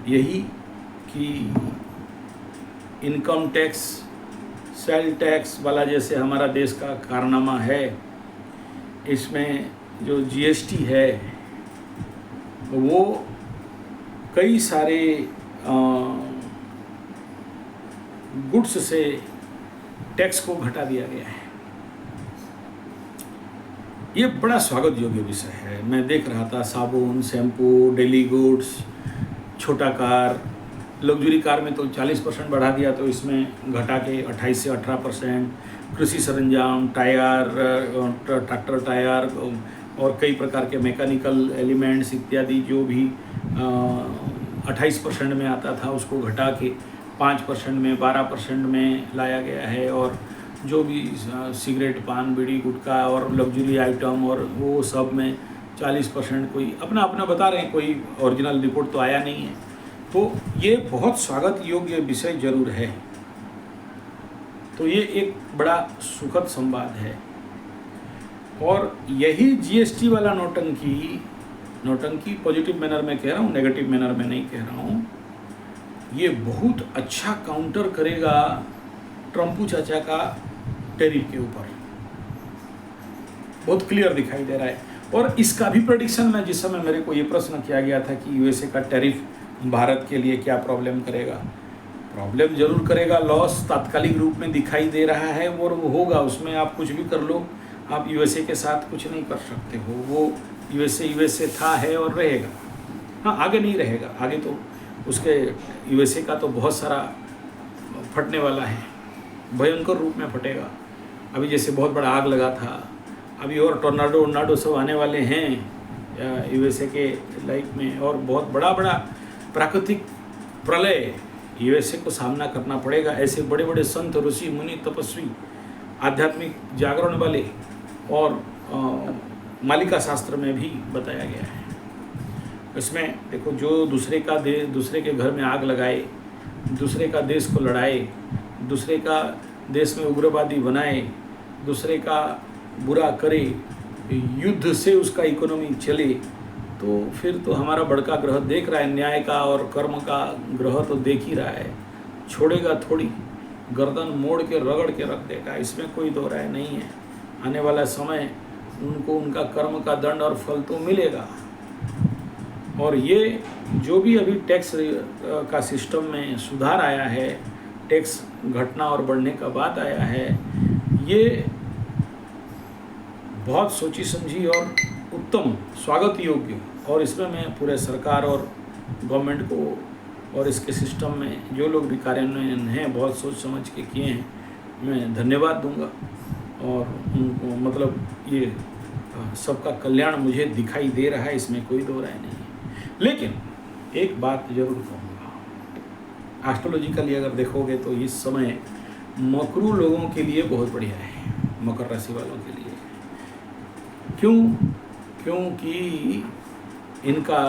यही कि income tax, sale tax वाला जैसे हमारा देश का कारनामा है, इसमें जो जीएसटी है वो कई सारे गुड्स से टैक्स को घटा दिया गया है। ये बड़ा स्वागत योग्य विषय है। मैं देख रहा था साबुन, शैम्पू, डेली गुड्स, छोटा कार, लग्जरी कार में तो 40% बढ़ा दिया, तो इसमें घटा के 28 से 18%, कृषि सरंजाम, टायर, ट्रैक्टर टायर और कई प्रकार के मैकेनिकल एलिमेंट्स इत्यादि जो भी 28% में आता था उसको घटा के 5% में, 12% में लाया गया है। और जो भी सिगरेट, पान, बीड़ी, गुटखा और लग्जरी आइटम और वो सब में 40%, कोई अपना अपना बता रहे हैं, कोई ओरिजिनल रिपोर्ट तो आया नहीं है। तो ये बहुत स्वागत योग्य विषय जरूर है। तो ये एक बड़ा सुखद संवाद है। और यही जीएसटी वाला नौटंकी पॉजिटिव मैनर में कह रहा हूँ, नेगेटिव मैनर में नहीं कह रहा हूँ, ये बहुत अच्छा काउंटर करेगा ट्रम्पू चाचा का टैरिफ के ऊपर। बहुत क्लियर दिखाई दे रहा है। और इसका भी प्रेडिक्शन में, जिस समय मेरे को ये प्रश्न किया गया था कि यूएसए का टैरिफ भारत के लिए क्या प्रॉब्लम करेगा, प्रॉब्लम जरूर करेगा। लॉस तात्कालिक रूप में दिखाई दे रहा है और वो होगा, उसमें आप कुछ भी कर लो, आप यूएसए के साथ कुछ नहीं कर सकते हो। वो यूएसए था, है और रहेगा। हाँ, आगे नहीं रहेगा, आगे तो उसके यूएसए का तो बहुत सारा फटने वाला है, भयंकर रूप में फटेगा। अभी जैसे बहुत बड़ा आग लगा था, अभी और टोर्नाडो सब आने वाले हैं यूएसए के लाइफ में, और बहुत बड़ा प्राकृतिक प्रलय यूएसए को सामना करना पड़ेगा। ऐसे बड़े बड़े संत, ऋषि, मुनि, तपस्वी, आध्यात्मिक जागरण वाले और मालिका शास्त्र में भी बताया गया है। इसमें देखो, जो दूसरे के घर में आग लगाए, दूसरे का देश को लड़ाए, दूसरे का देश में उग्रवादी बनाए, दूसरे का बुरा करे, युद्ध से उसका इकोनॉमी चले, तो फिर तो हमारा बड़का ग्रह देख रहा है, न्याय का और कर्म का ग्रह तो देख ही रहा है, छोड़ेगा थोड़ी, गर्दन मोड़ के रगड़ के रख देगा, इसमें कोई दो राय नहीं है। आने वाला समय उनको उनका कर्म का दंड और फल तो मिलेगा। और ये जो भी अभी टैक्स का सिस्टम में सुधार आया है, टैक्स घटना और बढ़ने का बात आया है, ये बहुत सोची समझी और उत्तम, स्वागत योग्य। और इसमें मैं पूरे सरकार और गवर्नमेंट को और इसके सिस्टम में जो लोग भी कार्यान्वयन हैं बहुत सोच समझ के किए हैं, मैं धन्यवाद दूंगा। और उनको मतलब ये सबका कल्याण मुझे दिखाई दे रहा है, इसमें कोई दो राय नहीं है। लेकिन एक बात जरूर कहूँगा, एस्ट्रोलॉजिकली अगर देखोगे तो इस समय मकरू लोगों के लिए बहुत बढ़िया है, मकर राशि वालों के लिए। क्योंकि इनका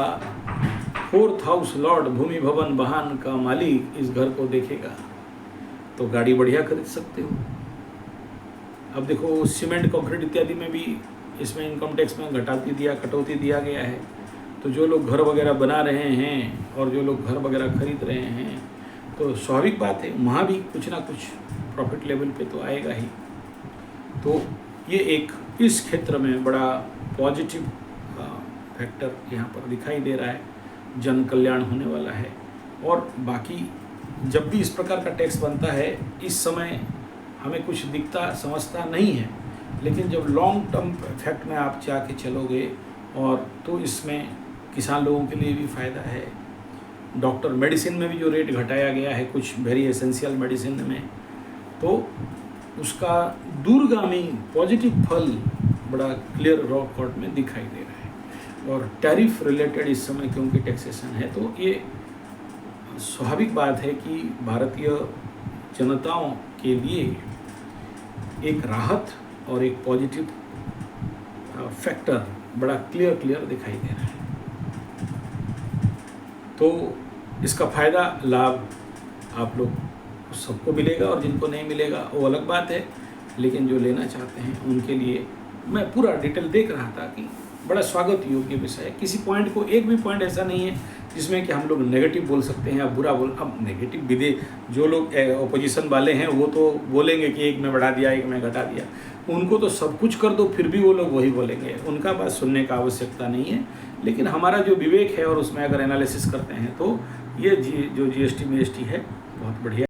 4th हाउस लॉर्ड, भूमि भवन वाहन का मालिक इस घर को देखेगा, तो गाड़ी बढ़िया खरीद सकते हो। अब देखो, सीमेंट, कंक्रीट इत्यादि में भी इसमें इनकम टैक्स में कटौती दिया गया है। तो जो लोग घर वगैरह बना रहे हैं और जो लोग घर वगैरह खरीद रहे हैं, तो स्वाभाविक बात है वहाँ भी कुछ ना कुछ प्रॉफिट लेवल पे तो आएगा ही। तो ये एक इस क्षेत्र में बड़ा पॉजिटिव फैक्टर यहाँ पर दिखाई दे रहा है, जन कल्याण होने वाला है। और बाकी जब भी इस प्रकार का टैक्स बनता है, इस समय हमें कुछ दिखता समझता नहीं है, लेकिन जब लॉन्ग टर्म इफेक्ट में आप जाके चलोगे और तो इसमें किसान लोगों के लिए भी फ़ायदा है। डॉक्टर, मेडिसिन में भी जो रेट घटाया गया है कुछ वेरी एसेंशियल मेडिसिन में, तो उसका दूरगामी पॉजिटिव फल बड़ा क्लियर रॉ कॉर्ड में दिखाई दे रहा है। और टैरिफ रिलेटेड इस समय क्योंकि टैक्सेशन है, तो ये स्वाभाविक बात है कि भारतीय जनताओं के लिए एक राहत और एक पॉजिटिव फैक्टर बड़ा क्लियर दिखाई दे रहा है। तो इसका फ़ायदा, लाभ आप लोग सबको मिलेगा, और जिनको नहीं मिलेगा वो अलग बात है, लेकिन जो लेना चाहते हैं उनके लिए मैं पूरा डिटेल देख रहा था कि बड़ा स्वागत योग्य विषय है। किसी पॉइंट को, एक भी पॉइंट ऐसा नहीं है जिसमें कि हम लोग नेगेटिव बोल सकते हैं या बुरा बोल। अब नेगेटिव विदे जो लोग अपोजिशन वाले हैं वो तो बोलेंगे कि एक में बढ़ा दिया, एक में घटा दिया। उनको तो सब कुछ कर दो फिर भी वो लोग वही बोलेंगे, उनका बात सुनने का आवश्यकता नहीं है। लेकिन हमारा जो विवेक है और उसमें अगर एनालिसिस करते हैं तो ये जो GST MST है बहुत बढ़िया।